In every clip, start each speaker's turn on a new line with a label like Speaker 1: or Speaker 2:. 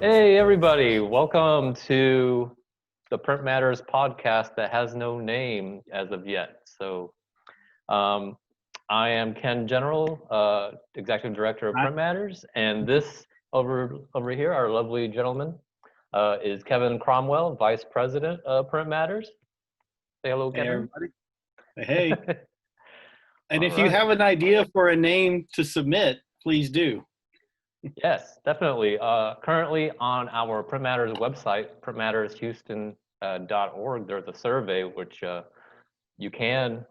Speaker 1: Hey, everybody, welcome to the Print Matters podcast that has no name as of yet. Um, I am Ken General, Executive Director of
Speaker 2: Hi.
Speaker 1: Print Matters, and this over here, our lovely gentleman, is Kevin Cromwell, Vice President of Print Matters. Say hello,
Speaker 2: Hey,
Speaker 1: Kevin.
Speaker 2: everybody. Hey. And
Speaker 1: All
Speaker 2: if you
Speaker 1: right.
Speaker 2: have an idea for a name to submit, please do.
Speaker 1: Yes, definitely. Currently on our Print Matters website, printmattershouston.org, there's a survey which you can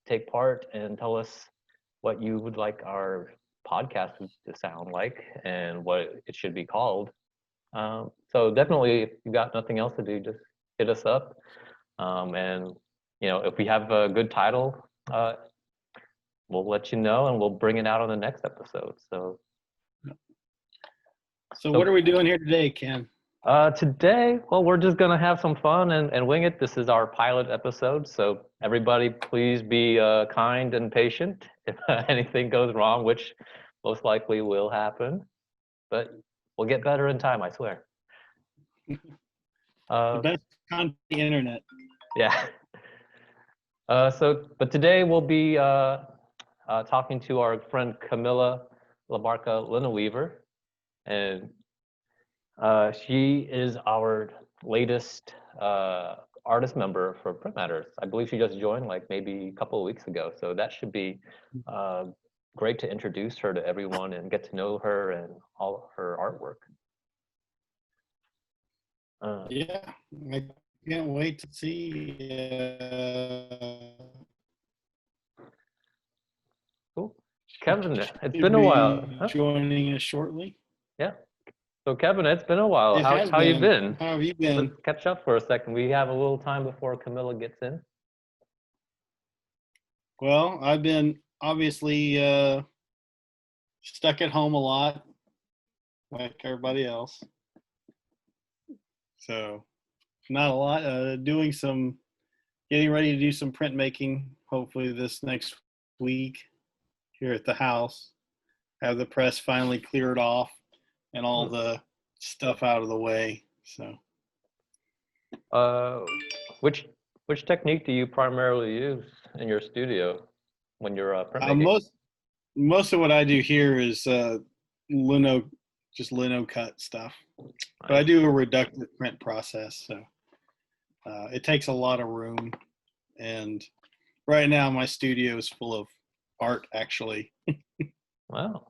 Speaker 1: take part and tell us what you would like our podcast to sound like and what it should be called. So definitely, if you've got nothing else to do, just hit us up. And if we have a good title, we'll let you know and we'll bring it out on the next episode.
Speaker 2: So what are we doing here today, Ken?
Speaker 1: Today, well, we're just gonna have some fun and wing it. This is our pilot episode, so everybody please be kind and patient if anything goes wrong, which most likely will happen, but we'll get better in time, I swear.
Speaker 2: The best on the internet.
Speaker 1: Yeah. But today we'll be talking to our friend Camila Labarca Linaweaver, and she is our latest artist member for Print Matters. I believe she just joined like maybe a couple of weeks ago. So that should be great to introduce her to everyone and get to know her and all her artwork.
Speaker 2: Yeah, I can't wait to see.
Speaker 1: Cool. Kevin, it's been a while. Huh?
Speaker 2: Joining us shortly.
Speaker 1: Yeah. So Kevin, it's been a while.
Speaker 2: It has
Speaker 1: How you been?
Speaker 2: How have you been?
Speaker 1: Let's catch up for a second. We have a little time before Camilla gets in.
Speaker 2: Well, I've been obviously stuck at home a lot, like everybody else. So not a lot. Getting ready to do some printmaking, hopefully this next week here at the house. Have the press finally cleared off and all the stuff out of the way. So
Speaker 1: which technique do you primarily use in your studio when you're printmaking?
Speaker 2: Most of what I do here is lino cut stuff. But I do a reductive print process, so it takes a lot of room. And right now, my studio is full of art, actually.
Speaker 1: Wow.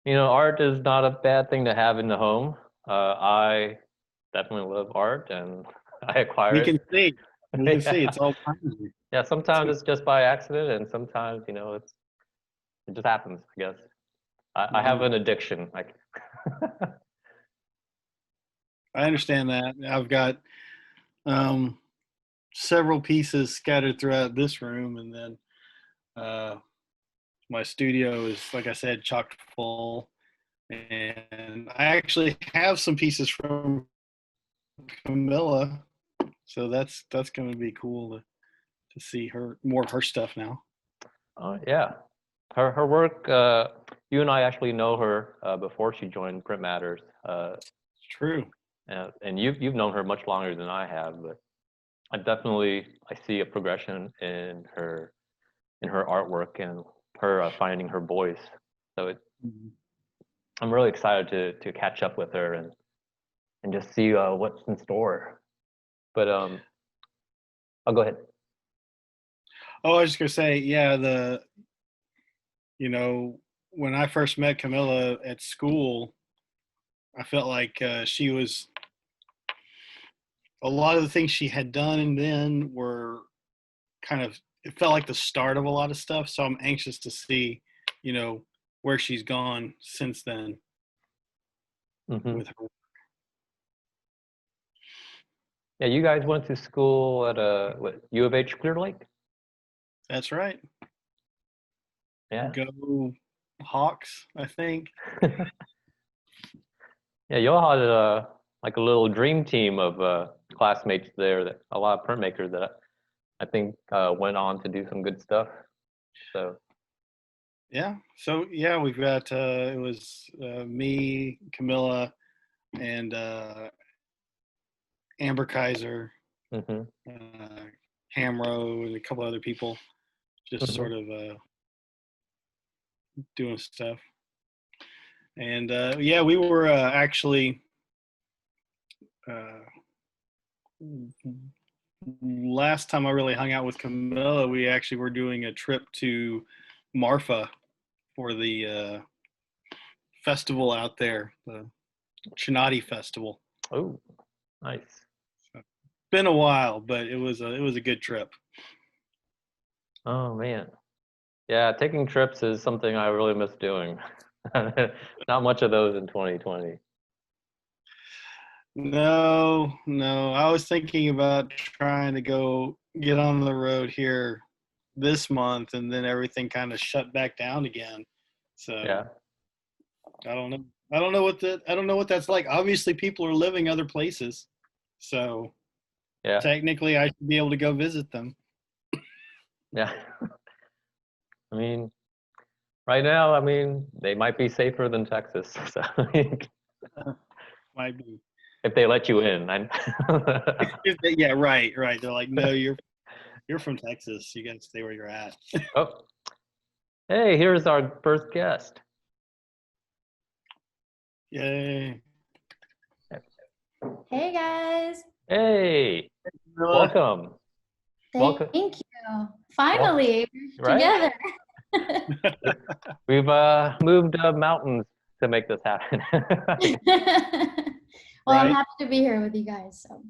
Speaker 1: Art is not a bad thing to have in the home. I definitely love art, and I acquire
Speaker 2: We
Speaker 1: it.
Speaker 2: can see. We can see it's all kinds of.
Speaker 1: Yeah, sometimes it's just by accident, and sometimes it just happens. I guess I have an addiction.
Speaker 2: I understand that. I've got several pieces scattered throughout this room, and then my studio is, like I said, chock full. And I actually have some pieces from Camilla, so that's going to be cool to see more of her stuff now.
Speaker 1: Oh yeah, her work. You and I actually know her before she joined Print Matters.
Speaker 2: It's true.
Speaker 1: And you've known her much longer than I have, but I see a progression in her artwork and her finding her voice. So I'm really excited to catch up with her and just see what's in store. But I'll go ahead.
Speaker 2: Oh, I was just gonna say, yeah, when I first met Camilla at school, I felt like she was, a lot of the things she had done and then were it felt like the start of a lot of stuff. So I'm anxious to see, where she's gone since then with her.
Speaker 1: Yeah, you guys went to school at U of H Clear Lake?
Speaker 2: That's right.
Speaker 1: Yeah.
Speaker 2: Go Hawks, I think.
Speaker 1: Yeah, y'all had like a little dream team of classmates there, that a lot of printmakers that I think went on to do some good stuff. So
Speaker 2: Yeah. So yeah, we've got it was me, Camilla, and Amber Kaiser,
Speaker 1: Mm-hmm.
Speaker 2: Hamro, and a couple other people, just
Speaker 1: Mm-hmm.
Speaker 2: sort of doing stuff. And yeah, we were actually last time I really hung out with Camilla, we actually were doing a trip to Marfa for the festival out there, the Chinati Festival.
Speaker 1: Oh, nice.
Speaker 2: Been a while, but it was a good trip.
Speaker 1: Oh man. Yeah, taking trips is something I really miss doing. Not much of those in 2020.
Speaker 2: No, no. I was thinking about trying to go get on the road here this month, and then everything kind of shut back down again. So
Speaker 1: Yeah.
Speaker 2: I don't know. I don't know what that's like. Obviously, people are living other places, so
Speaker 1: Yeah.
Speaker 2: technically, I should be able to go visit them.
Speaker 1: Yeah. I mean, right now, I mean, they might be safer than Texas. So
Speaker 2: Might be.
Speaker 1: if they let you in.
Speaker 2: Yeah, right, right. They're like, no, you're from Texas. You got to stay where you're at.
Speaker 1: Oh, hey, here's our first guest.
Speaker 2: Yay.
Speaker 3: Hey guys.
Speaker 1: Hey,
Speaker 2: Camilla.
Speaker 1: welcome. Welcome.
Speaker 3: Thank you. Finally, we're
Speaker 1: Right?
Speaker 3: together.
Speaker 1: We've moved mountains to make this happen.
Speaker 3: Well, I'm
Speaker 2: Right.
Speaker 3: happy to be here with you guys. So.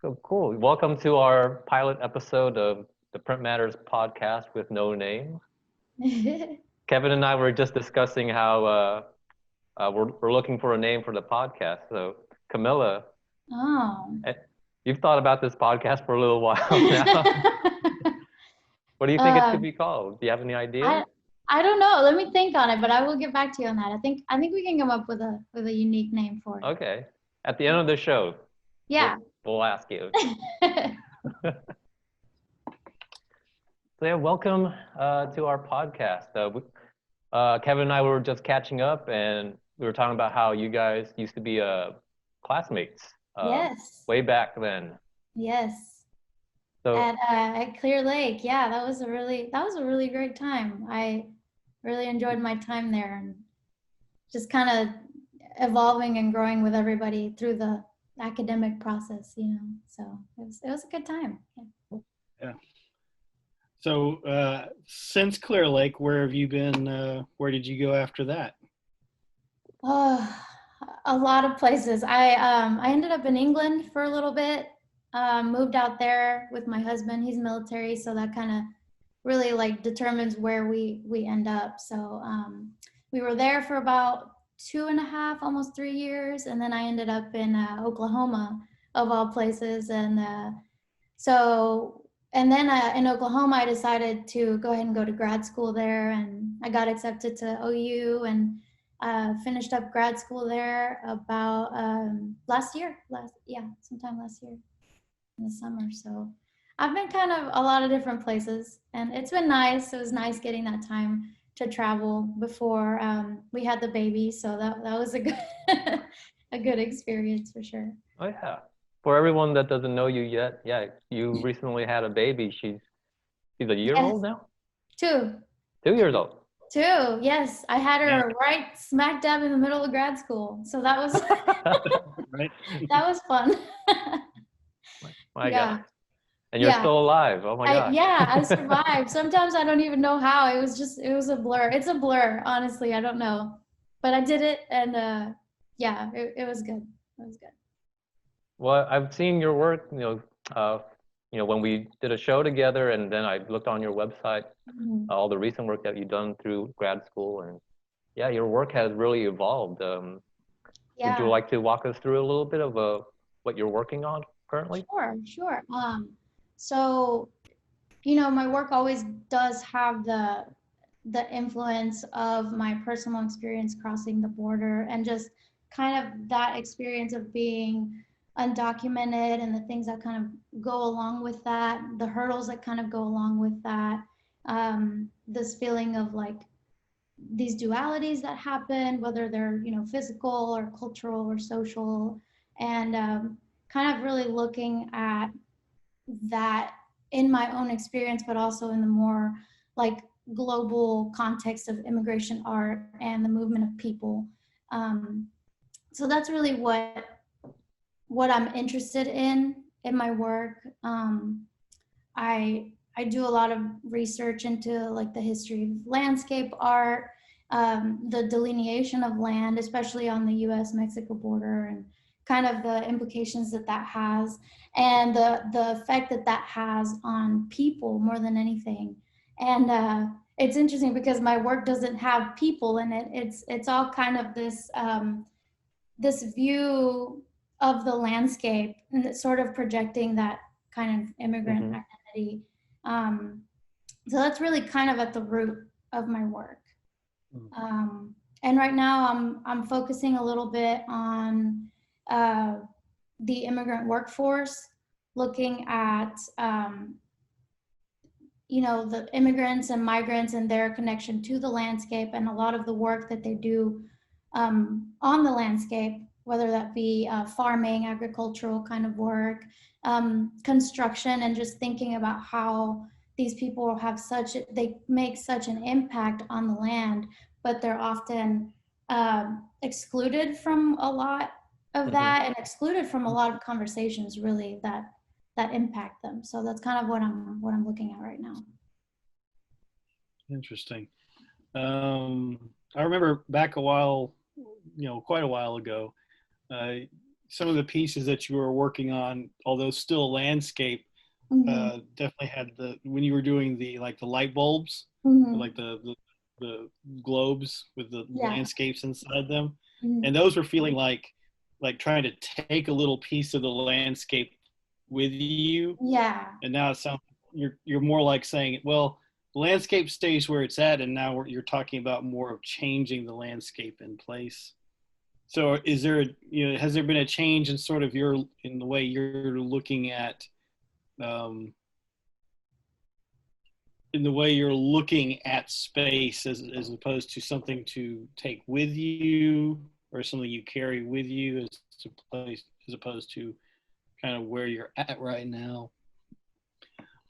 Speaker 1: So cool. Welcome to our pilot episode of the PrintMatters podcast with no name. Kevin and I were just discussing how we're looking for a name for the podcast. So Camilla,
Speaker 3: Oh.
Speaker 1: you've thought about this podcast for a little while now. What do you think it should be called? Do you have any ideas?
Speaker 3: I don't know. Let me think on it, but I will get back to you on that. I think we can come up with a unique name for it.
Speaker 1: Okay. At the end of the show,
Speaker 3: Yeah.
Speaker 1: we'll ask you. So yeah, welcome to our podcast. Kevin and I were just catching up, and we were talking about how you guys used to be classmates.
Speaker 3: Yes.
Speaker 1: Way back then.
Speaker 3: Yes.
Speaker 1: So
Speaker 3: At Clear Lake, yeah, that was a really great time. I really enjoyed my time there, and just kind of evolving and growing with everybody through the academic process, you know. So it was a good time.
Speaker 2: Yeah. So since Clear Lake, where have you been? Where did you go after that?
Speaker 3: Oh, a lot of places. I ended up in England for a little bit. Moved out there with my husband. He's military, so that kind of really like determines where we end up. So we were there for about 2.5, almost 3 years, and then I ended up in Oklahoma, of all places. And then in Oklahoma, I decided to go ahead and go to grad school there, and I got accepted to OU and finished up grad school there about sometime last year in the summer. So I've been kind of a lot of different places, and it's been nice. It was nice getting that time to travel before we had the baby. So that was a good a good experience for sure.
Speaker 1: oh yeah. For everyone that doesn't know you yet, yeah, you recently had a baby. She's a year old now?
Speaker 3: 2.
Speaker 1: 2 years old.
Speaker 3: 2, yes. I had her right smack dab in the middle of grad school. So that was
Speaker 2: Right.
Speaker 3: that was fun.
Speaker 1: My
Speaker 3: Yeah.
Speaker 1: God. And you're still alive. Oh my God.
Speaker 3: I survived. Sometimes I don't even know how. It was a blur. It's a blur, honestly. I don't know. But I did it, and it was good. It was good.
Speaker 1: Well, I've seen your work, when we did a show together, and then I looked on your website,
Speaker 3: Mhm.
Speaker 1: all the recent work that you've done through grad school, and yeah, your work has really evolved. Would you like to walk us through a little bit of what you're working on currently?
Speaker 3: Sure. So, my work always does have the influence of my personal experience crossing the border, and just kind of that experience of being undocumented, and the things that kind of go along with that, the hurdles that kind of go along with that, this feeling of like these dualities that happen, whether they're, physical or cultural or social, and kind of really looking at that in my own experience, but also in the more like global context of immigration art and the movement of people. So that's really what I'm interested in my work. I do a lot of research into like the history of landscape art, the delineation of land, especially on the US-Mexico border, and kind of the implications that has, and the effect that has on people more than anything. And it's interesting because my work doesn't have people in it. It's all kind of this this view of the landscape, and it's sort of projecting that kind of immigrant identity. So that's really kind of at the root of my work. And right now I'm focusing a little bit on the immigrant workforce, looking at the immigrants and migrants and their connection to the landscape, and a lot of the work that they do on the landscape, whether that be farming, agricultural kind of work, construction, and just thinking about how these people they make such an impact on the land, but they're often excluded from a lot of that, and excluded from a lot of conversations really that impact them. So that's kind of what I'm looking at right now.
Speaker 2: Interesting. I remember back a while, quite a while ago, some of the pieces that you were working on, although still landscape, definitely had when you were doing the light bulbs, like the globes with the landscapes inside them, and those were feeling like trying to take a little piece of the landscape with you.
Speaker 3: Yeah.
Speaker 2: And now it sounds you're more like saying, well, the landscape stays where it's at, and now you're talking about more of changing the landscape in place. So is there, has there been a change in sort of in the way you're looking at, in the way you're looking at space as opposed to something to take with you, or something you carry with you as opposed to kind of where you're at right now?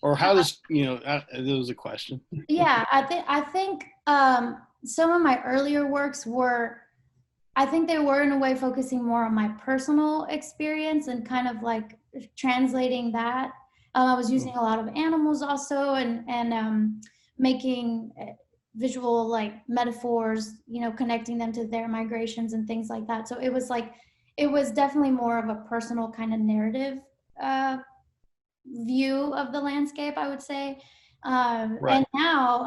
Speaker 2: Or how does, that was a question.
Speaker 3: Yeah, I think some of my earlier works I think they were in a way focusing more on my personal experience and kind of like translating that. I was using a lot of animals also, and making visual like metaphors, connecting them to their migrations and things like that. So it was definitely more of a personal kind of narrative view of the landscape, I would say. Right. And now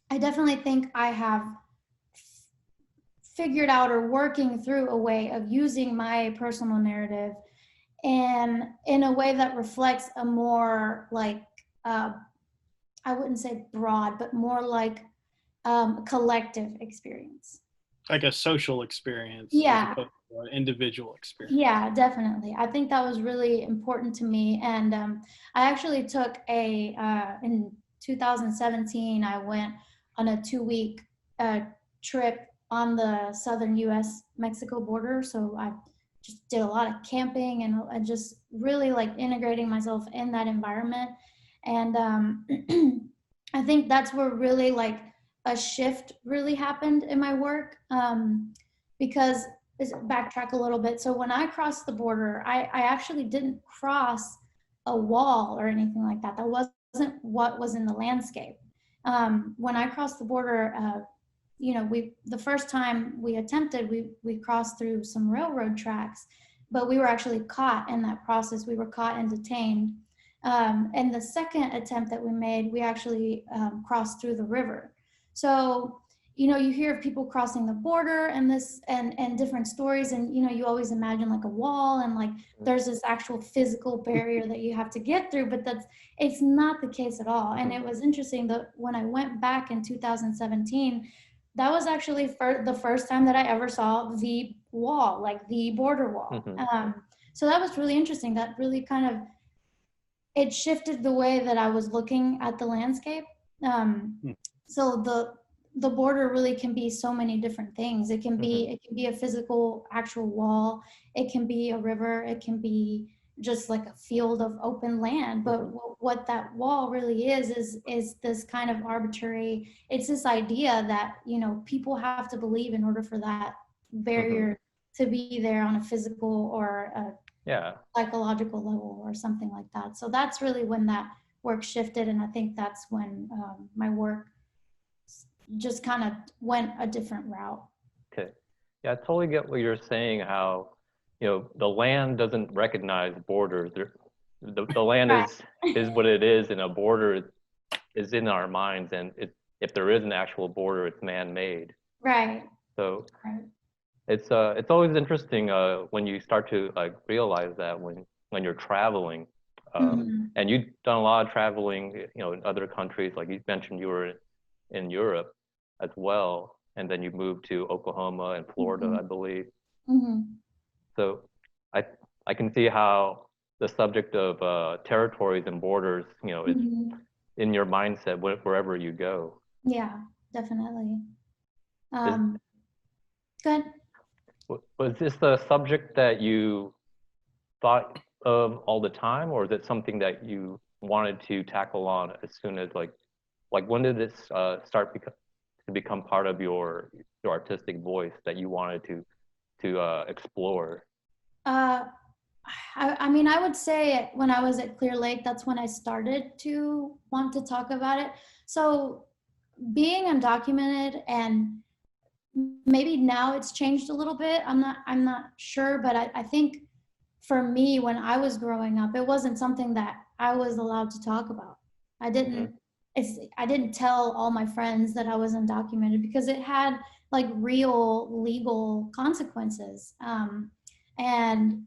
Speaker 3: I definitely think I have figured out or working through a way of using my personal narrative and in a way that reflects a more like, I wouldn't say broad, but more like collective experience.
Speaker 2: Like a social experience.
Speaker 3: Yeah.
Speaker 2: As opposed to an individual experience.
Speaker 3: Yeah, definitely. I think that was really important to me. And I actually took in 2017, I went on a 2-week trip on the southern US-Mexico border. So I just did a lot of camping, and I just really like integrating myself in that environment. And I think that's where really like a shift really happened in my work, because backtrack a little bit. So when I crossed the border, I actually didn't cross a wall or anything like that. That wasn't what was in the landscape. When I crossed the border, the first time we attempted, we crossed through some railroad tracks, but we were actually caught in that process. We were caught and detained. And the second attempt that we made, we actually crossed through the river. So, you hear of people crossing the border and different stories, and you always imagine like a wall and like there's this actual physical barrier that you have to get through, but it's not the case at all. And it was interesting that when I went back in 2017, that was actually the first time that I ever saw the wall, like the border wall. So that was really interesting. That really kind of, it shifted the way that I was looking at the landscape. So the border really can be so many different things. It can be a physical, actual wall. It can be a river. It can be just like a field of open land. But what that wall really is this kind of arbitrary. It's this idea that, you know, people have to believe in order for that barrier to be there on a physical or a psychological level or something like that. So that's really when that work shifted, and I think that's when my work just kind of went a different route.
Speaker 1: Okay. Yeah, I totally get what you're saying, how, you know, the land doesn't recognize borders. The land is what it is, and a border is in our minds, and if there is an actual border, it's man-made.
Speaker 3: Right.
Speaker 1: So it's always interesting when you start to like realize that when you're traveling, and you've done a lot of traveling, you know, in other countries. Like you mentioned, you were in Europe as well, and then you moved to Oklahoma and Florida, I believe. So I can see how the subject of territories and borders, you know, is in your mindset wherever you go.
Speaker 3: Yeah, definitely. Good.
Speaker 1: Was this a subject that you thought of all the time, or is it something that you wanted to tackle on as soon as like when did this start to become part of your artistic voice that you wanted to explore?
Speaker 3: I mean, I would say when I was at Clear Lake, that's when I started to want to talk about it. So being undocumented, and maybe now it's changed a little bit. I'm not sure, but I think for me, when I was growing up, it wasn't something that I was allowed to talk about. I didn't tell all my friends that I was undocumented because it had like real legal consequences. And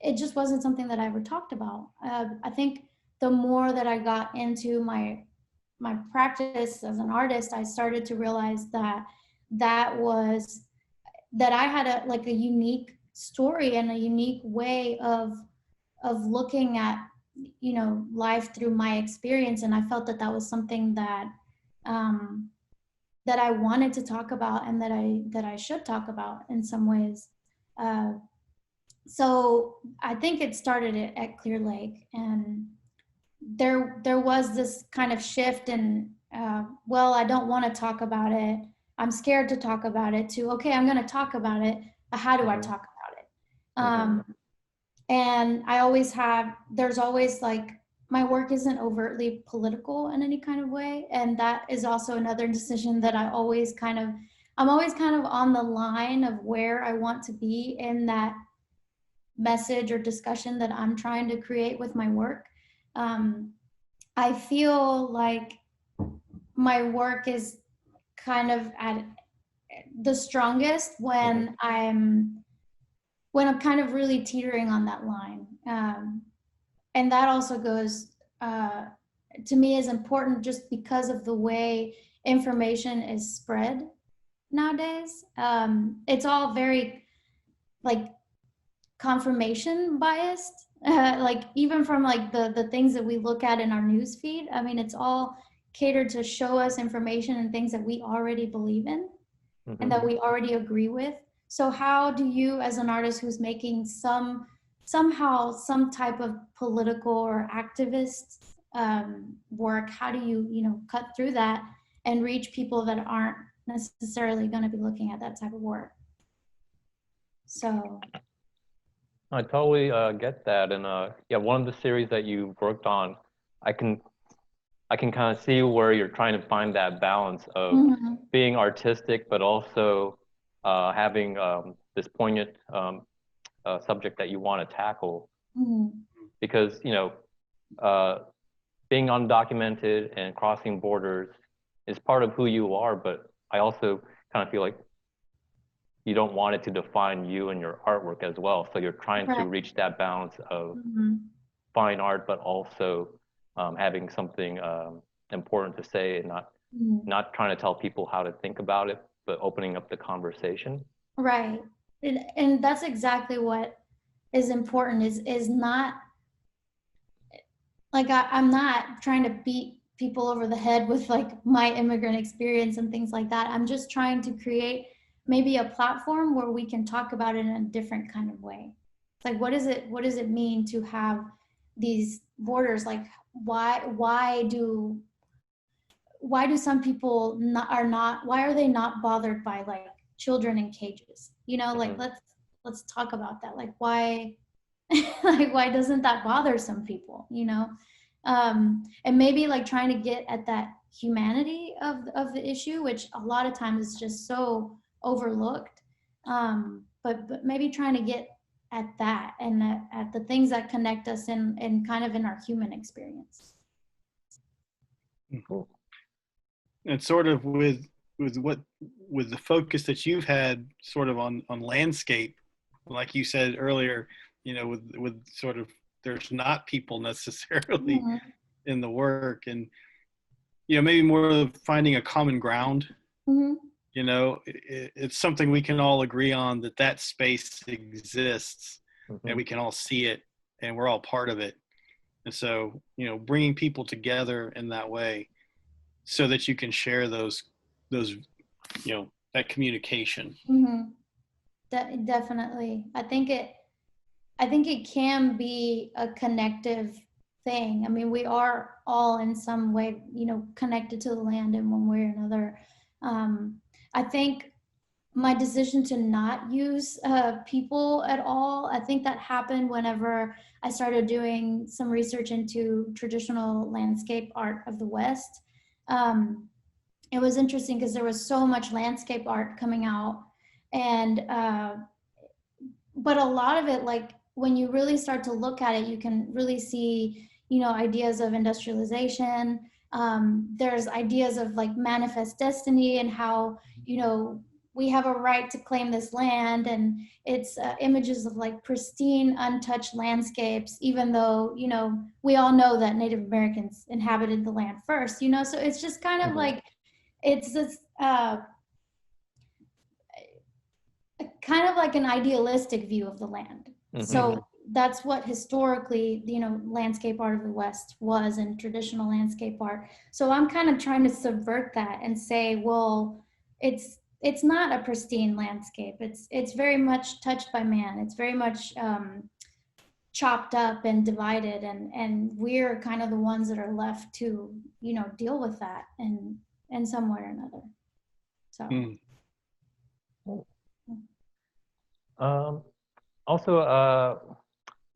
Speaker 3: it just wasn't something that I ever talked about. I think the more that I got into my practice as an artist, I started to realize that I had a unique story and a unique way of looking at, you know, life through my experience, and I felt that was something that that I wanted to talk about, and that I should talk about in some ways. So I think it started at Clear Lake, and there was this kind of shift in well, I don't want to talk about it, I'm scared to talk about it, to okay, I'm going to talk about it, but how do I talk about it? And there's always like, my work isn't overtly political in any kind of way, and that is also another decision that I'm always kind of on the line of where I want to be in that message or discussion that I'm trying to create with my work. I feel like my work is kind of at the strongest when I'm kind of really teetering on that line. And that also goes, to me, is important just because of the way information is spread nowadays. It's all very like confirmation biased, like even from like the things that we look at in our news feed. I mean, it's all catered to show us information and things that we already believe in and that we already agree with. So how do you, as an artist who's making somehow some type of political or activist work, how do you cut through that and reach people that aren't necessarily going to be looking at that type of work? So
Speaker 1: I totally get that, and yeah, one of the series that you worked on, I can kind of see where you're trying to find that balance of being artistic, but also having this poignant subject that you want to tackle, because being undocumented and crossing borders is part of who you are, but I also kind of feel like you don't want it to define you and your artwork as well. So you're trying to reach that balance of fine art, but also having something important to say, and not trying to tell people how to think about it, but opening up the conversation.
Speaker 3: Right. And that's exactly what is important, is not like, I'm not trying to beat people over the head with like my immigrant experience and things like that. I'm just trying to create maybe a platform where we can talk about it in a different kind of way. It's like, what does it mean to have these borders? Like, why do some people why are they not bothered by like children in cages? You know, like let's talk about that. Like why like why doesn't that bother some people, you know? And maybe like trying to get at that humanity of the issue, which a lot of times is just so overlooked. But maybe trying to get at that and at the things that connect us in kind of in our human experience.
Speaker 1: Cool.
Speaker 2: And sort of with the focus that you've had sort of on landscape, like you said earlier, you know, with sort of, there's not people necessarily in the work, and, you know, maybe more of finding a common ground. You know, it's something we can all agree on, that space exists and we can all see it and we're all part of it. And so, you know, bringing people together in that way so that you can share those, you know, that communication.
Speaker 3: Definitely. I think it can be a connective thing. I mean, we are all in some way, you know, connected to the land in one way or another. I think my decision to not use people at all, I think that happened whenever I started doing some research into traditional landscape art of the West. It was interesting because there was so much landscape art coming out, and but a lot of it, like when you really start to look at it, you can really see, you know, ideas of industrialization. There's ideas of like manifest destiny and how, you know, we have a right to claim this land, and it's images of like pristine, untouched landscapes, even though, you know, we all know that Native Americans inhabited the land first, you know, so it's just kind of like, it's this kind of like an idealistic view of the land. So that's what historically, you know, landscape art of the West was, and traditional landscape art. So I'm kind of trying to subvert that and say, well, it's not a pristine landscape. It's very much touched by man. It's very much chopped up and divided, and we're kind of the ones that are left to, you know, deal with that in some way or another. So.
Speaker 1: Also,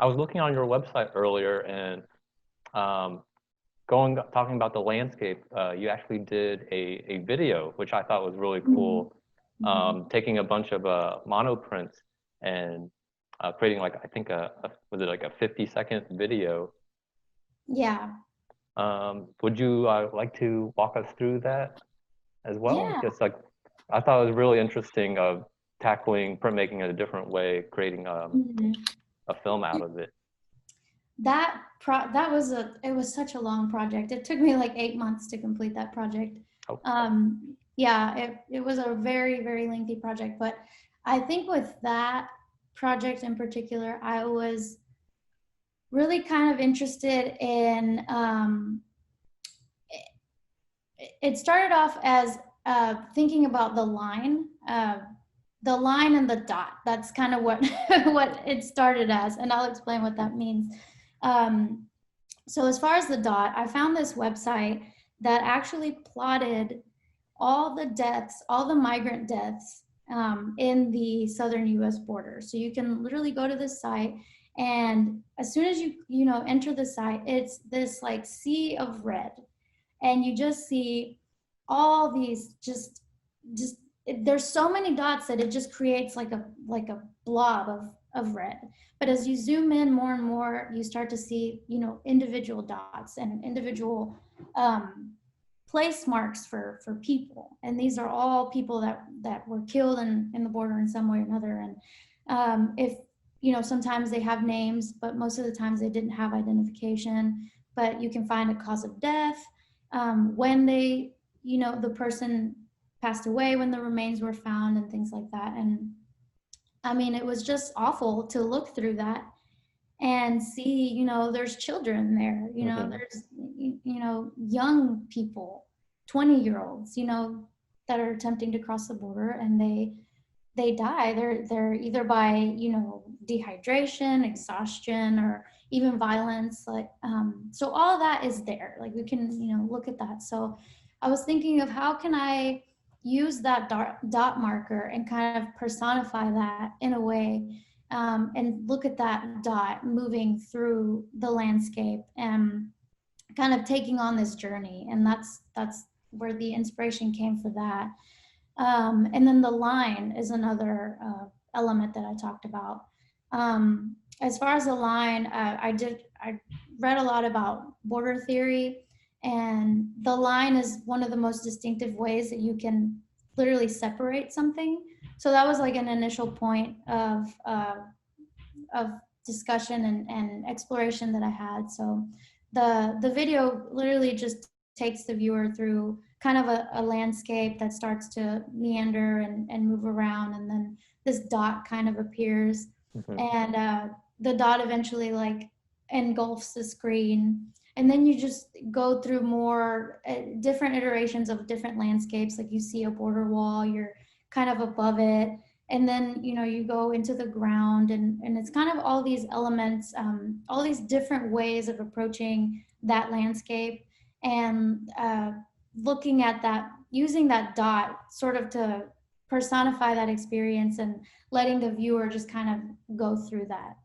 Speaker 1: I was looking on your website earlier, and talking about the landscape, you actually did a video, which I thought was really cool, taking a bunch of monoprints and creating, like, I think was it like a 50-second video?
Speaker 3: Yeah.
Speaker 1: Would you like to walk us through that as well?
Speaker 3: Yeah.
Speaker 1: Just like, I thought it was really interesting of tackling printmaking in a different way, creating a film out of it.
Speaker 3: It was such a long project. It took me like 8 months to complete that project.
Speaker 1: Oh.
Speaker 3: Yeah, it was a very, very lengthy project, but I think with that project in particular, I was really kind of interested in, it started off as thinking about the line and the dot. That's kind of what what it started as, and I'll explain what that means. So as far as the dot, I found this website that actually plotted all the deaths, all the migrant deaths in the southern U.S. border. So you can literally go to this site, and as soon as you know enter the site, it's this like sea of red, and you just see all these just there's so many dots that it just creates like a blob of red. But as you zoom in more and more, you start to see, you know, individual dots and individual place marks for people. And these are all people that were killed in the border in some way or another. And if, you know, sometimes they have names, but most of the times they didn't have identification. But you can find a cause of death, when they, you know, the person passed away, when the remains were found, and things like that. And I mean, it was just awful to look through that. and see, you know, there's children there, you know, there's, you know, young people, 20-year-olds, you know, that are attempting to cross the border, and they die. They're either by, you know, dehydration, exhaustion, or even violence. Like, so all that is there. Like, we can, you know, look at that. So I was thinking of how can I use that dot marker and kind of personify that in a way, and look at that dot moving through the landscape and kind of taking on this journey. And that's where the inspiration came for that. And then the line is another element that I talked about. As far as the line, I read a lot about border theory, and the line is one of the most distinctive ways that you can literally separate something. So that was like an initial point of discussion and exploration that I had. So the video literally just takes the viewer through kind of a landscape that starts to meander and move around, and then this dot kind of appears, and the dot eventually like engulfs the screen, and then you just go through more different iterations of different landscapes. Like, you see a border wall, you're kind of above it, and then, you know, you go into the ground, and it's kind of all these elements, all these different ways of approaching that landscape, and looking at that, using that dot sort of to personify that experience, and letting the viewer just kind of go through that.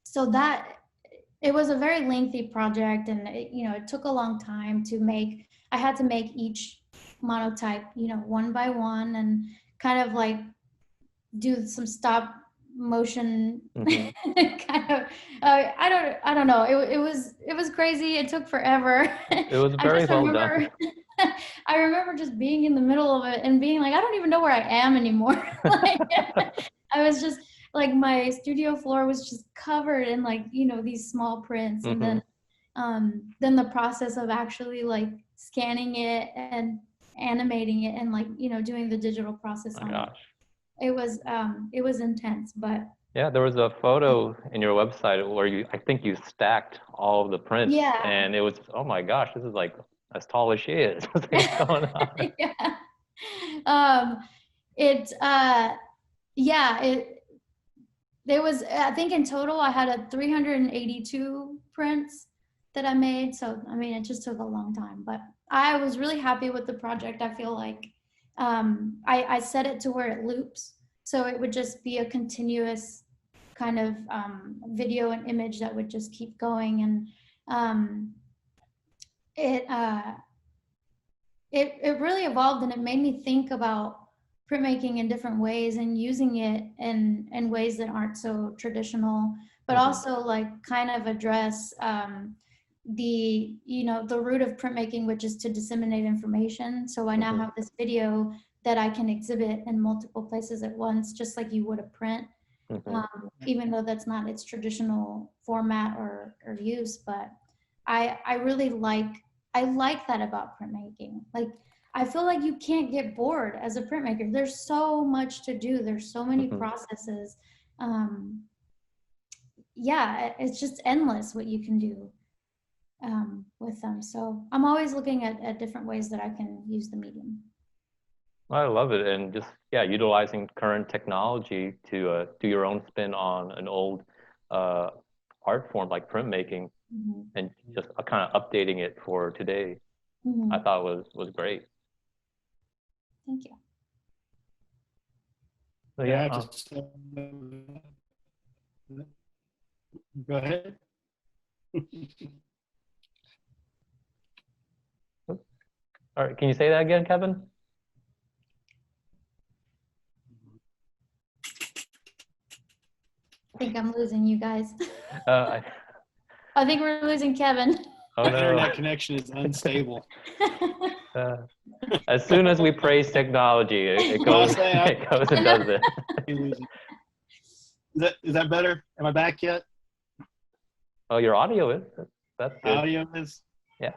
Speaker 3: So that, it was a very lengthy project, and it, you know, it took a long time to make. I had to make each monotype, you know, one by one, and kind of like do some stop motion kind of I don't know, it was crazy. It took forever.
Speaker 1: It was very well done.
Speaker 3: I remember just being in the middle of it and being like, I don't even know where I am anymore. Like, I was just like, my studio floor was just covered in, like, you know, these small prints, and then the process of actually like scanning it and animating it, and like, you know, doing the digital process on it. It was intense. But
Speaker 1: yeah, there was a photo in your website where I think you stacked all of the prints, and it was, oh my gosh, this is like as tall as she is. What's going on?
Speaker 3: There was, I think in total I had 382 prints that I made. So I mean, it just took a long time, but I was really happy with the project. I feel like I set it to where it loops, so it would just be a continuous kind of video and image that would just keep going, and it really evolved, and it made me think about printmaking in different ways, and using it in ways that aren't so traditional, but also like kind of address the, you know, the root of printmaking, which is to disseminate information. So I now have this video that I can exhibit in multiple places at once, just like you would a print, even though that's not its traditional format or use. But I really like that about printmaking. Like, I feel like you can't get bored as a printmaker. There's so much to do. There's so many processes. Yeah, it's just endless what you can do with them. So I'm always looking at different ways that I can use the medium.
Speaker 1: I love it. And just, yeah, utilizing current technology to do your own spin on an old art form like printmaking, and just kind of updating it for today, I thought was great.
Speaker 3: Thank you.
Speaker 1: So, yeah.
Speaker 2: Go ahead.
Speaker 1: All right, can you say that again, Kevin?
Speaker 3: I think I'm losing you guys.
Speaker 1: I
Speaker 3: think we're losing Kevin.
Speaker 1: Oh no.
Speaker 2: Internet connection is unstable.
Speaker 1: As soon as we praise technology, it goes and does it.
Speaker 2: Is that better? Am I back yet?
Speaker 1: Oh, your audio is. That's good.
Speaker 2: Audio is.
Speaker 1: Yeah.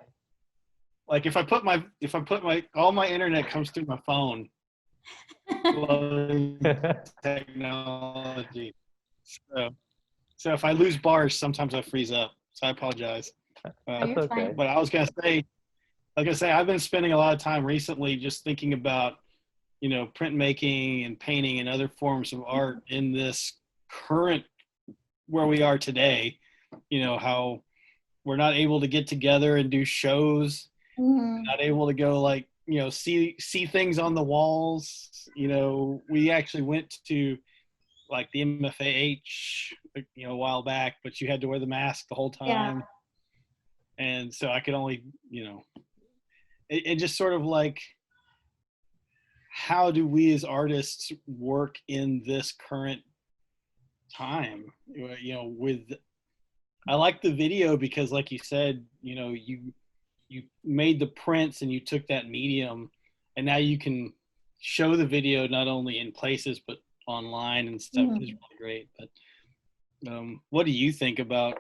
Speaker 2: Like if I put all my internet comes through my phone. Technology. So So if I lose bars, sometimes I freeze up. So I apologize.
Speaker 3: Oh, you're
Speaker 1: That's
Speaker 3: fine.
Speaker 1: okay.
Speaker 2: But I was gonna say, I've been spending a lot of time recently just thinking about, printmaking and painting and other forms of art in this current where we are today. How we're not able to get together and do shows, not able to go see things on the walls. We actually went to like the MFAH, a while back, but you had to wear the mask the whole time.
Speaker 3: Yeah.
Speaker 2: And so I could only, it just sort of like, how do we as artists work in this current time? I like the video because like you said, you made the prints and you took that medium and now you can show the video not only in places, but online and stuff. Is really great. But what do you think about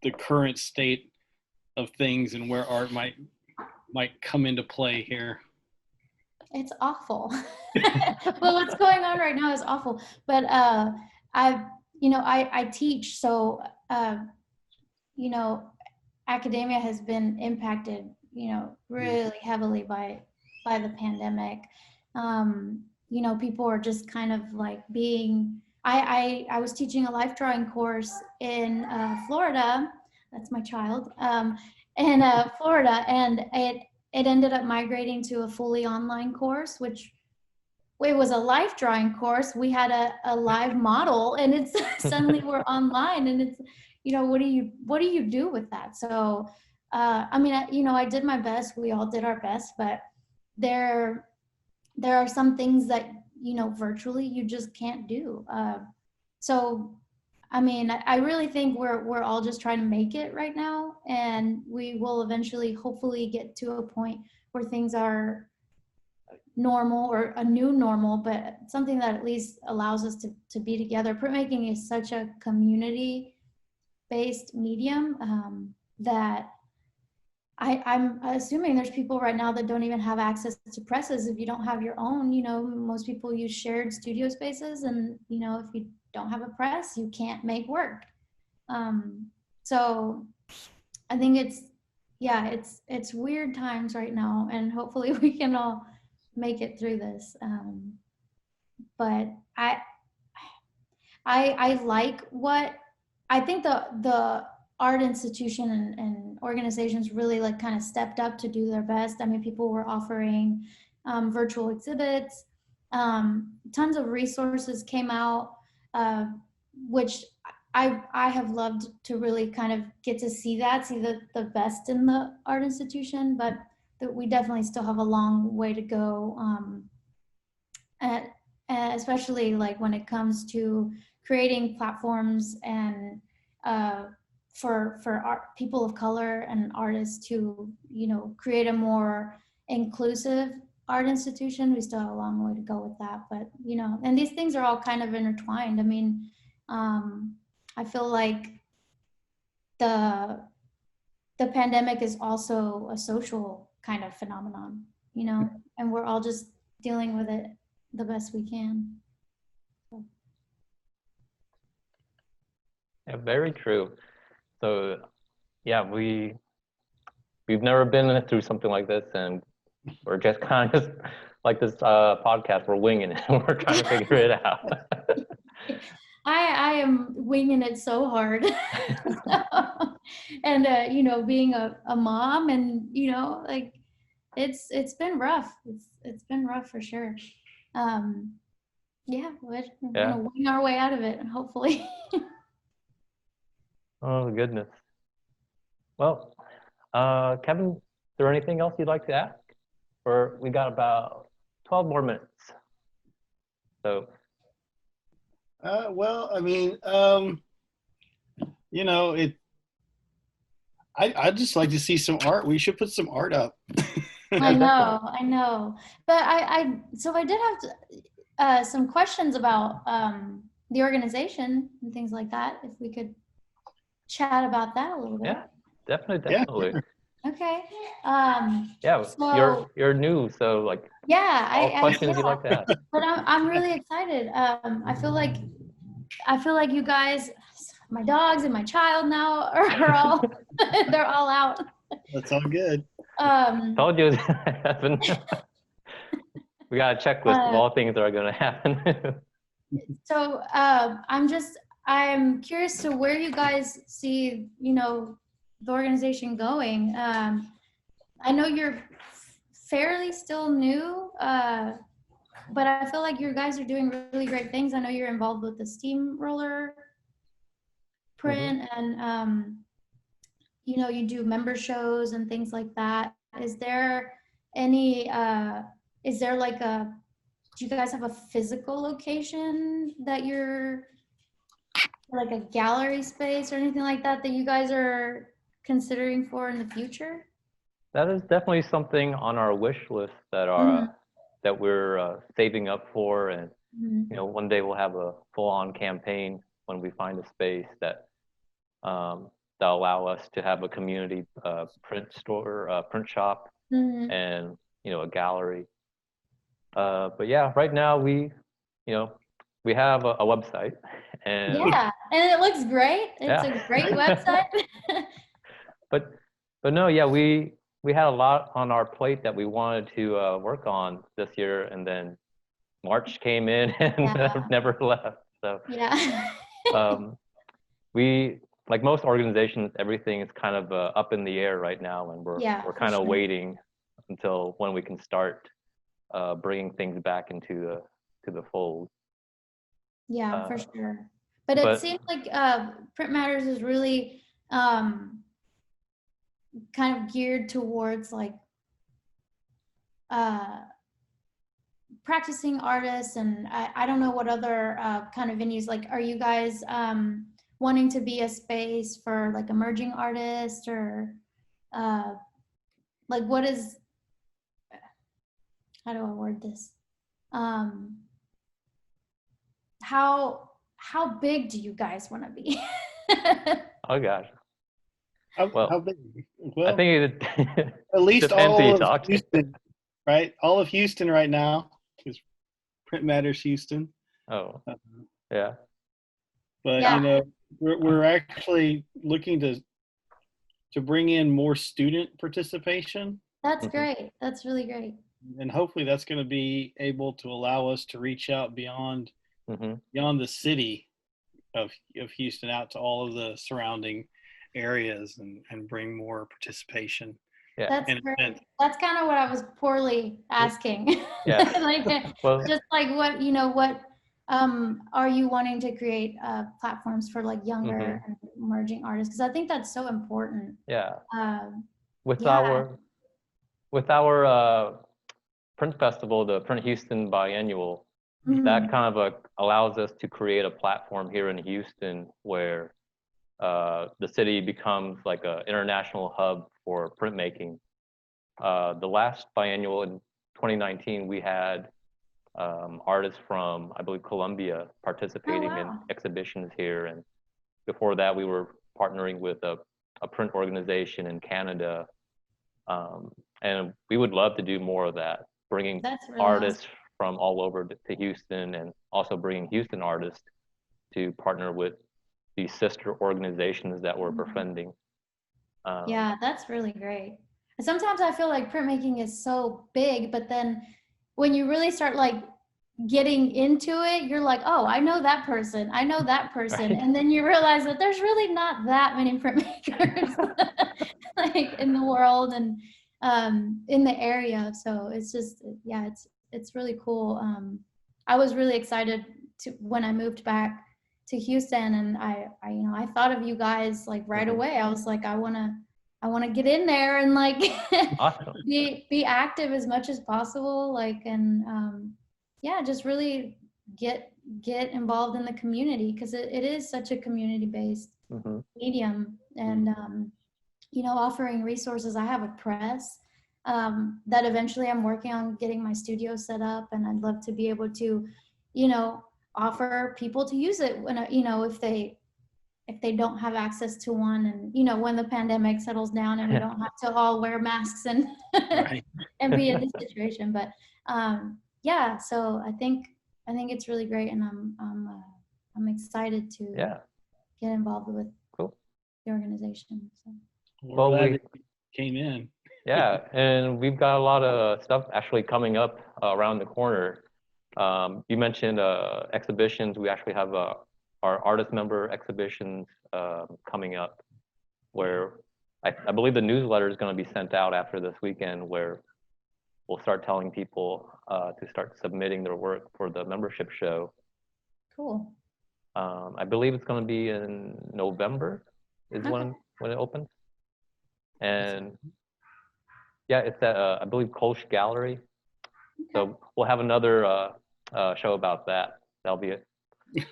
Speaker 2: the current state of things and where art might come into play here?
Speaker 3: It's awful. Well, what's going on right now is awful. But I teach, so academia has been impacted, really heavily by the pandemic. People are just kind of like being. I was teaching a life drawing course in Florida. That's my child. In Florida, and it ended up migrating to a fully online course, which it was a life drawing course. We had a live model, and it's suddenly we're online, and it's, what do you do with that? So, I did my best. We all did our best, but there are some things that, virtually you just can't do. I really think we're all just trying to make it right now, and we will eventually, hopefully, get to a point where things are normal or a new normal, but something that at least allows us to be together. Printmaking is such a community-based medium that I'm assuming there's people right now that don't even have access to presses. If you don't have your own, most people use shared studio spaces, and if you don't have a press, you can't make work. So I think it's weird times right now, and hopefully we can all make it through this. But I like what I think the art institution and organizations really kind of stepped up to do their best. I mean, people were offering virtual exhibits. Tons of resources came out, which I have loved to really kind of get to see the best in the art institution, but we definitely still have a long way to go. Especially when it comes to creating platforms and for people of color and artists to create a more inclusive art institution. We still have a long way to go with that, but and these things are all kind of intertwined. I mean, I feel like the pandemic is also a social kind of phenomenon, and we're all just dealing with it the best we can.
Speaker 1: Yeah, very true. So yeah, we've never been through something like this, and we're just kind of like this podcast, we're winging it. We're trying to figure it out.
Speaker 3: I am winging it so hard. And being a mom, and it's been rough. It's been rough for sure. We're gonna wing our way out of it, hopefully.
Speaker 1: Oh goodness. Well, Kevin, is there anything else you'd like to ask? Or we got about 12 more minutes. So.
Speaker 2: Well, I mean, I'd just like to see some art. We should put some art up.
Speaker 3: I know. But so I did have some questions about the organization and things like that. If we could chat about that a little bit.
Speaker 1: Yeah, definitely.
Speaker 2: Yeah, sure.
Speaker 3: Okay.
Speaker 1: So you're new, so all questions you'd like to ask.
Speaker 3: But I'm really excited. I feel like you guys. my dogs and my child now are all they're all out.
Speaker 2: That's all good.
Speaker 1: Told you, Evan. We got a checklist of all things that are going to happen.
Speaker 3: So I'm curious to where you guys see, the organization going. I know you're fairly still new, but I feel like you guys are doing really great things. I know you're involved with the steamroller print, and you do member shows and things like that. Is there like do you guys have a physical location that you're, like a gallery space or anything like that you guys are considering for in the future?
Speaker 1: That is definitely something on our wish list that that we're saving up for, and one day we'll have a full-on campaign when we find a space that that allow us to have a community print store, print shop, and a gallery. But yeah, right now we have a website, and
Speaker 3: yeah, and it looks great. It's a great website.
Speaker 1: but no, yeah, we had a lot on our plate that we wanted to work on this year, and then March came in and never left. So we, like most organizations, everything is kind of up in the air right now, and we're kind of waiting until when we can start bringing things back into the fold.
Speaker 3: Yeah, for sure. But it seems like PrintMatters is really kind of geared towards like practicing artists, and I don't know what other kind of venues, like, are you guys wanting to be a space for like emerging artists, or like what is, how do I word this? How big do you guys want to be?
Speaker 1: Oh gosh.
Speaker 2: How big? Well,
Speaker 1: I think it
Speaker 2: at least all of
Speaker 1: to.
Speaker 2: Houston, right? All of Houston right now is PrintMatters Houston.
Speaker 1: Oh, yeah.
Speaker 2: But we're actually looking to bring in more student participation.
Speaker 3: That's great. That's really great.
Speaker 2: And hopefully that's going to be able to allow us to reach out beyond the city of Houston out to all of the surrounding areas and bring more participation.
Speaker 1: Yeah.
Speaker 3: That's great. That's kind of what I was poorly asking.
Speaker 1: Yeah.
Speaker 3: Like, just like what are you wanting to create platforms for like younger and emerging artists? Because I think that's so important.
Speaker 1: Yeah. With our print festival, the Print Houston biannual, that kind of allows us to create a platform here in Houston where the city becomes like an international hub for printmaking. The last biannual in 2019, we had artists from, I believe, Colombia participating in exhibitions here. And before that, we were partnering with a print organization in Canada. And we would love to do more of that, bringing really artists from all over to Houston, and also bringing Houston artists to partner with these sister organizations that we're befriending.
Speaker 3: Yeah, that's really great. Sometimes I feel like printmaking is so big, but then when you really start like getting into it, you're like, oh, I know that person, I know that person. Right. And then you realize that there's really not that many printmakers like in the world and in the area. So it's just, yeah, it's really cool. I was really excited when I moved back to Houston, and I thought of you guys like right away. I was like, I want to get in there and like awesome. be active as much as possible, like, and yeah, just really get involved in the community, because it is such a community-based medium. And offering resources. I have a press that eventually I'm working on getting my studio set up, and I'd love to be able to offer people to use it when if they don't have access to one, and when the pandemic settles down and we don't have to all wear masks and and be in this situation. But yeah, so I think it's really great, and I'm excited to get involved with
Speaker 1: Cool.
Speaker 3: the organization. So.
Speaker 2: We're
Speaker 1: Well,
Speaker 2: glad
Speaker 1: we-
Speaker 2: that you came in.
Speaker 1: Yeah, and we've got a lot of stuff actually coming up around the corner. You mentioned exhibitions. We actually have our artist member exhibitions coming up, where I believe the newsletter is going to be sent out after this weekend, where we'll start telling people to start submitting their work for the membership show.
Speaker 3: Cool.
Speaker 1: I believe it's going to be in November is
Speaker 3: Okay.
Speaker 1: when it opens. And yeah, it's at I believe Kolsch Gallery.
Speaker 3: Okay.
Speaker 1: So we'll have another show about that. That'll be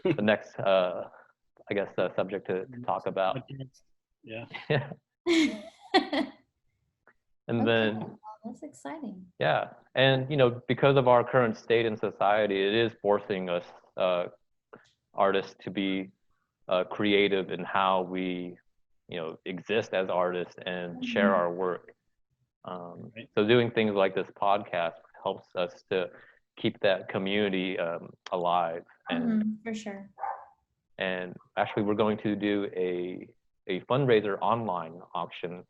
Speaker 1: the next, I guess, subject to talk about.
Speaker 2: Yeah.
Speaker 1: And
Speaker 3: Okay.
Speaker 1: then,
Speaker 3: Well, that's exciting.
Speaker 1: yeah, and because of our current state in society, it is forcing us artists to be creative in how we, exist as artists and share
Speaker 3: Mhm.
Speaker 1: our work.
Speaker 2: Right.
Speaker 1: So doing things like this podcast helps us to keep that community alive. And
Speaker 3: Mhm, for sure.
Speaker 1: and actually, we're going to do a fundraiser online auction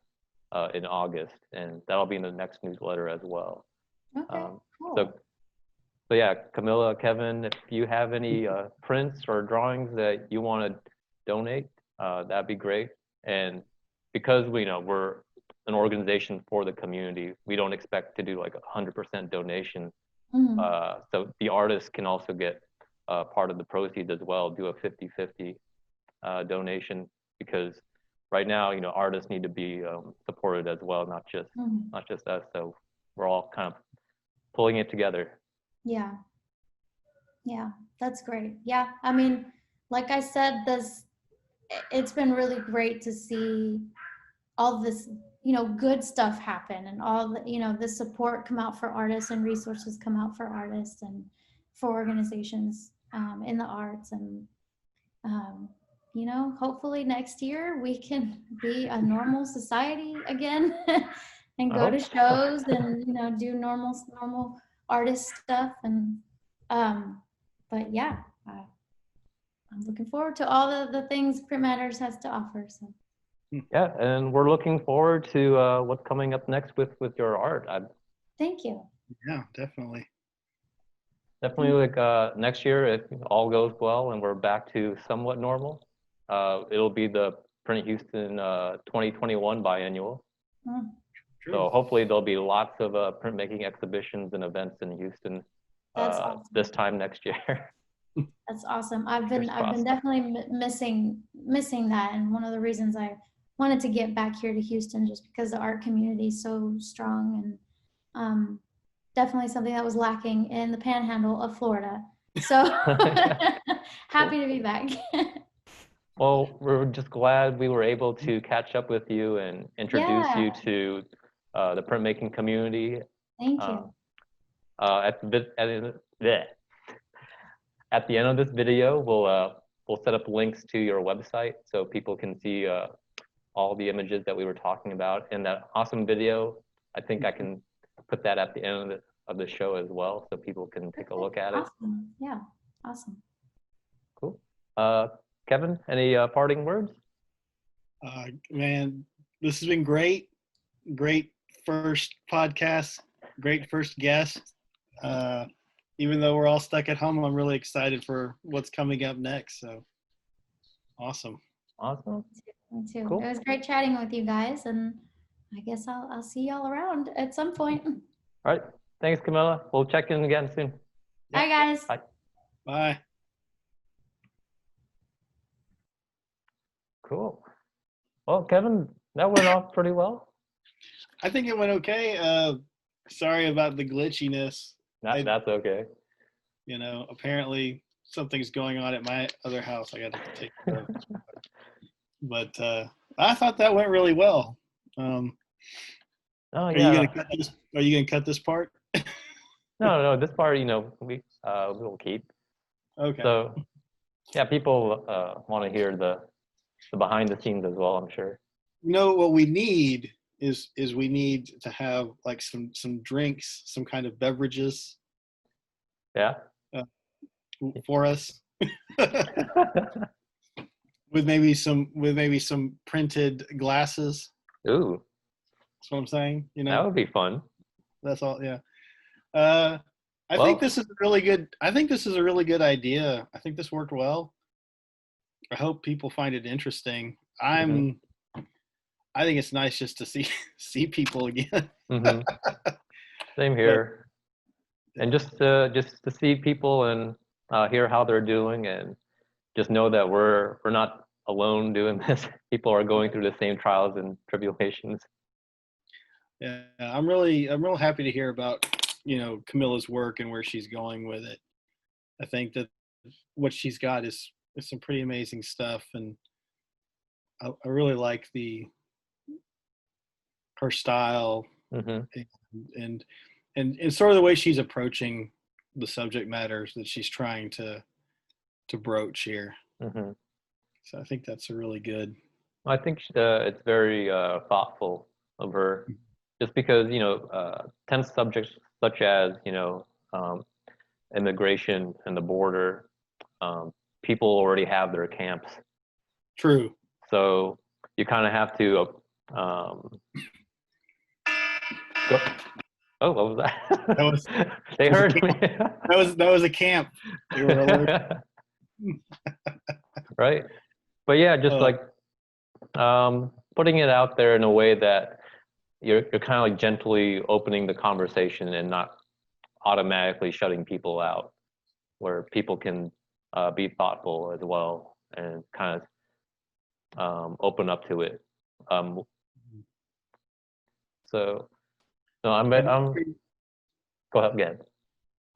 Speaker 1: in August, and that'll be in the next newsletter as well.
Speaker 3: Okay.
Speaker 1: Um,
Speaker 3: Cool.
Speaker 1: So yeah, Camilla, Kevin, if you have any prints or drawings that you want to donate, that'd be great. And because we're an organization for the community, we don't expect to do like 100% donation.
Speaker 3: Mhm.
Speaker 1: So the artists can also get part of the proceeds as well, do a 50-50 donation, because right now, artists need to be supported as well, not just
Speaker 3: Mhm.
Speaker 1: us. So we're all kind of pulling it together.
Speaker 3: Yeah. Yeah, that's great. Yeah, I mean, like I said, it's been really great to see all this, good stuff happen, and all the support come out for artists, and resources come out for artists and for organizations in the arts. And hopefully next year we can be a normal society again and
Speaker 1: I
Speaker 3: go to
Speaker 1: hope so.
Speaker 3: shows and do normal artist stuff. And but yeah, I'm looking forward to all the things PrintMatters has to offer. So
Speaker 1: Yeah, and we're looking forward to what's coming up next with your art.
Speaker 3: thank you.
Speaker 2: Yeah, definitely.
Speaker 1: Definitely like next year, if all goes well and we're back to somewhat normal, it'll be the Print Houston 2021 biannual.
Speaker 3: Mm,
Speaker 2: True.
Speaker 1: So hopefully there'll be lots of printmaking exhibitions and events in Houston
Speaker 3: That's awesome.
Speaker 1: this time next year.
Speaker 3: That's awesome. I've
Speaker 1: Fingers
Speaker 3: been
Speaker 1: crossed.
Speaker 3: definitely missing that, and one of the reasons I wanted to get back here to Houston, just because the art community is so strong, and definitely something that was lacking in the panhandle of Florida. So happy to be back.
Speaker 1: Well, we're just glad we were able to catch up with you and introduce you
Speaker 3: Yeah.
Speaker 1: to the printmaking community.
Speaker 3: Thank you.
Speaker 1: At the end of this video, we'll set up links to your website so people can see all the images that we were talking about in that awesome video. I think I can put that at the end of the show as well, so people can take a look at it.
Speaker 3: Awesome. Yeah. Awesome.
Speaker 1: Cool. Kevin, any parting words?
Speaker 2: Man, this has been great. Great first podcast. Great first guest. Even though we're all stuck at home, I'm really excited for what's coming up next. So awesome.
Speaker 1: Awesome.
Speaker 3: Me too.
Speaker 1: Cool.
Speaker 3: It was great chatting with you guys, and I guess I'll see y'all around at some point.
Speaker 1: All right. Thanks, Camilla. We'll check in again soon.
Speaker 3: Bye, guys.
Speaker 1: Bye.
Speaker 2: Bye.
Speaker 1: Cool. Well, Kevin, that went off pretty well.
Speaker 2: I think it went okay. Sorry about the glitchiness.
Speaker 1: That's okay.
Speaker 2: Apparently something's going on at my other house. I got to take care of. But I thought that went really well.
Speaker 1: Oh
Speaker 2: Are
Speaker 1: yeah.
Speaker 2: you gonna cut this? Are you gonna cut this part?
Speaker 1: No. This part, we'll keep.
Speaker 2: Okay.
Speaker 1: So, yeah, people want to hear the behind the scenes as well, I'm sure.
Speaker 2: What we need is we need to have like some drinks, some kind of beverages
Speaker 1: Yeah.
Speaker 2: for us. with maybe some printed glasses.
Speaker 1: Ooh,
Speaker 2: That's what I'm saying. You
Speaker 1: that
Speaker 2: know,
Speaker 1: would be fun.
Speaker 2: that's all. Yeah. I
Speaker 1: Well,
Speaker 2: think this is a really good. I think this is a really good idea. I think this worked well. I hope people find it interesting.
Speaker 1: Mhm.
Speaker 2: I think it's nice just to see people again.
Speaker 1: hmm Same here. And just to see people and hear how they're doing, and just know that we're not alone doing this. People are going through the same trials and tribulations.
Speaker 2: Yeah, I'm real happy to hear about Camilla's work and where she's going with it. I think that what she's got is some pretty amazing stuff, and I really like her style
Speaker 1: hmm
Speaker 2: and sort of the way she's approaching the subject matters that she's trying to broach here.
Speaker 1: hmm
Speaker 2: So I think that's a really good.
Speaker 1: I think it's very thoughtful of her, just because tense subjects such as um, immigration and the border, people already have their camps,
Speaker 2: True.
Speaker 1: so you kind of have to go. Oh, what was that?
Speaker 2: That was
Speaker 1: They heard me.
Speaker 2: that was a camp. They were alert.
Speaker 1: Right, but yeah, just like putting it out there in a way that you're kind of like gently opening the conversation and not automatically shutting people out, where people can be thoughtful as well and kind of open up to it. So no, I'm go ahead again.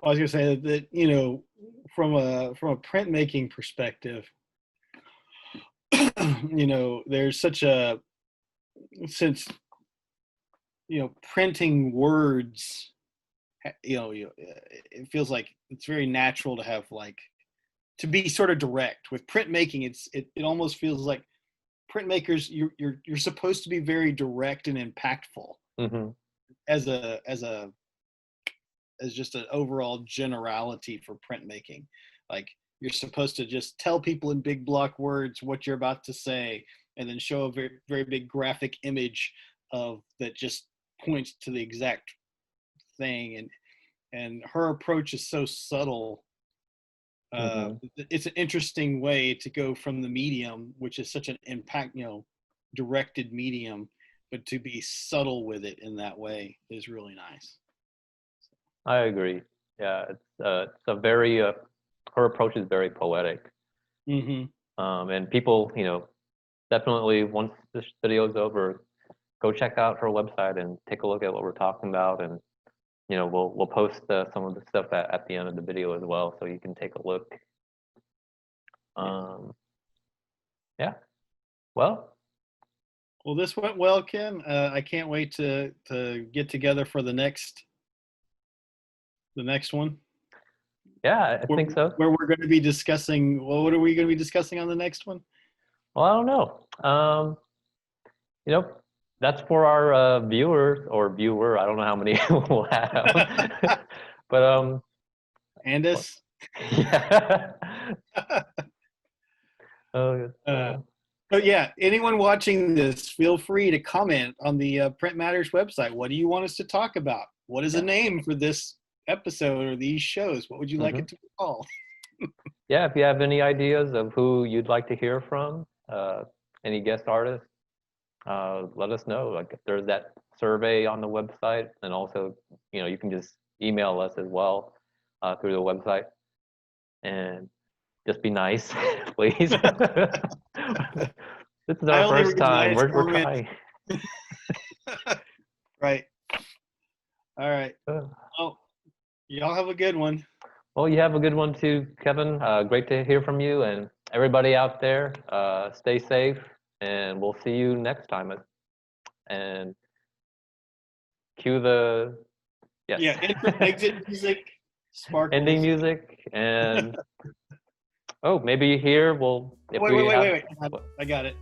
Speaker 2: I was going to say that from a printmaking perspective, there's such a since printing words, it feels like it's very natural to have to be sort of direct. With printmaking, it almost feels like printmakers you're supposed to be very direct and impactful as just an overall generality for printmaking. Like, you're supposed to just tell people in big block words what you're about to say, and then show a very, very big graphic image that just points to the exact thing. And her approach is so subtle. It's an interesting way to go from the medium, which is such an impact, directed medium, but to be subtle with it in that way is really nice.
Speaker 1: I agree. Yeah, it's a very her approach is very poetic. And people, definitely once this video is over, go check out her website and take a look at what we're talking about, and we'll post some of the stuff at the end of the video as well, so you can take a look. Yeah. Well,
Speaker 2: this went well, Ken. I can't wait to get together for the next one.
Speaker 1: Yeah, I think so.
Speaker 2: Where we're going to be discussing. Well, what are we going to be discussing on the next one?
Speaker 1: Well, I don't know. That's for our viewers or viewer. I don't know how many we'll have. But
Speaker 2: And us.
Speaker 1: Yeah.
Speaker 2: But yeah, anyone watching this, feel free to comment on the PrintMatters website. What do you want us to talk about? What is a name for this episode or these shows? What would you like it to be called?
Speaker 1: Yeah, if you have any ideas of who you'd like to hear from, any guest artists, let us know. Like, if there's that survey on the website, and also you can just email us as well through the website, and just be nice, please. This is our first time. We're trying.
Speaker 2: Right. All right. Well, y'all have a good one.
Speaker 1: Well, you have a good one too, Kevin. Great to hear from you, and everybody out there, stay safe, and we'll see you next time. And cue the exit music, sparkles. Ending music, and maybe here we'll.
Speaker 2: Wait! I got it.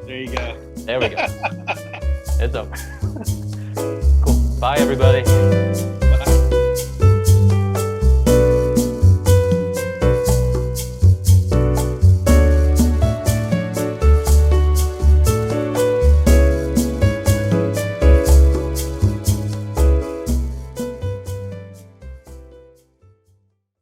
Speaker 2: There you go.
Speaker 1: There we go. It's over. Cool. Bye, everybody.